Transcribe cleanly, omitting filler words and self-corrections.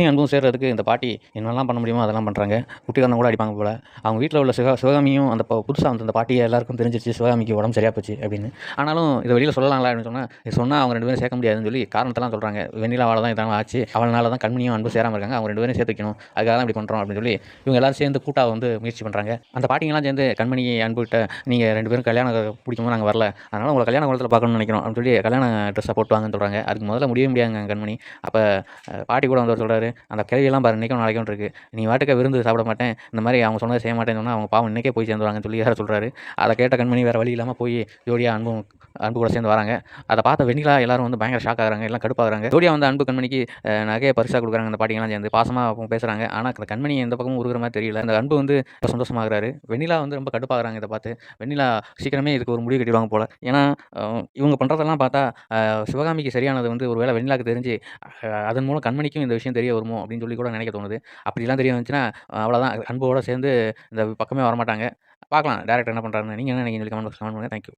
அன்பும் சேர்றதுக்கு இந்த பாட்டி என்னெல்லாம் பண்ண முடியுமோ அதெல்லாம் பண்ணுறாங்க. குட்டிக்காரன கூட அடிப்பாங்க போல. அவங்க வீட்டில் உள்ள சிவகாமியும் அந்த புதுசா வந்த அந்த பாட்டியை எல்லாருக்கும் தெரிஞ்சிருச்சு சிவகாமிக்கு உடம்பு சரியா போச்சு அப்படின்னு. ஆனாலும் இதை வெளியில் சொல்லலாங்களா அப்படின்னு சொன்னால், இது சொன்னால் அவங்க 2 பேரும் சேர்க்க முடியாதுன்னு சொல்லி காரணத்தெல்லாம் சொல்கிறாங்க. வெண்ணிலாவால தான் இதெல்லாம் ஆச்சு, அவளால தான் கண்மணியும் அன்பும் சேராமல் இருக்காங்க, அவங்க 2 பேரும் சேர்த்து வைக்கணும், அதுக்காக தான் இப்படி பண்ணுறோம் அப்படின்னு சொல்லி இவங்க எல்லாரும் சேர்ந்து கூட்டாக வந்து முயற்சி பண்ணுறாங்க. அந்த பாட்டிங்கெல்லாம் சேர்ந்து கண்மணி அன்புகிட்ட நீங்கள் 2 பேரும் கல்யாணம் பிடிக்கும்போது நாங்கள் வரல, அதனால் உங்களை கல்யாண குளத்தில் பார்க்கணும்னு நினைக்கிறோம் அப்படின்னு சொல்லி கல்யாண ட்ரெஸ்ஸை போட்டு வாங்கன்னு சொல்கிறாங்க. அதுக்கு முதல்ல முடியவே முடியாதுங்க கண்மணி. அப்போ பாட்டி கூட வந்து சொல்கிறாரு, அந்த கேள்வியெல்லாம் பாரு இன்றைக்கும் நாளைக்கும் இருக்குது, நீ வாட்டுக்க விருந்து சாப்பிட மாட்டேன், இந்த மாதிரி அவங்க சொன்னதை செய்ய மாட்டேன்னு சொன்னால் அவங்க பாவம் இன்றைக்கே போய் சேர்ந்துருவாங்கன்னு சொல்லி யாரை சொல்கிறாரு. அதை கேட்ட கண்மணி வேறு வழி இல்லாமல் போய் ஜோடியாக அன்பு கூட சேர்ந்து வராங்க. அதை பார்த்த வெண்ணிலா எல்லாரும் வந்து பயங்கர ஷாக் ஆகுறாங்க, எல்லாம் கடுப்பாகிறாங்க. ஜோடியாக வந்து அன்பு கண்மணிக்கு நகையை பரிசாக கொடுக்குறாங்க. அந்த பாட்டிங்கெல்லாம் சேர்ந்து பாசமாக பேசுகிறாங்க. ஆனால் அந்த கண்மணி எந்த பக்கமும் உருகிற மாதிரி தெரியல. அந்த அன்பு வந்து ரொம்ப சந்தோஷமாகறாரு. வெண்ணிலா வந்து ரொம்ப கடுப்பாகிறாங்க இதை பார்த்து. வெண்ணிலா சீக்கிரமே இதுக்கு ஒரு முடிவு கட்டிடுவாங்க போல. ஏன்னா இவங்க பண்ணுறதெல்லாம் பார்த்தா சிவகாமிக்கு சரியானது வந்து ஒரு வேளை வெண்ணிலாவுக்கு தெரிஞ்சு அதன் மூலம் கண்மணிக்கும் இந்த விஷயம் தெரிய வருமோ அப்படின்னு சொல்லி கூட நினைக்க தோணுது. அப்படிலாம் தெரிய வந்துச்சுன்னா அவ்வளோதான், அன்போட சேர்ந்து இந்த பக்கமே வரமாட்டாங்க. பார்க்கலாம் டைரக்டர் என்ன பண்ணுறாருன்னு. நீங்கள் என்ன நினைக்கிறீங்கன்னு சொல்லி கமெண்ட் பாக்ஸ்ல கமெண்ட் பண்ணுங்க. தேங்க்யூ.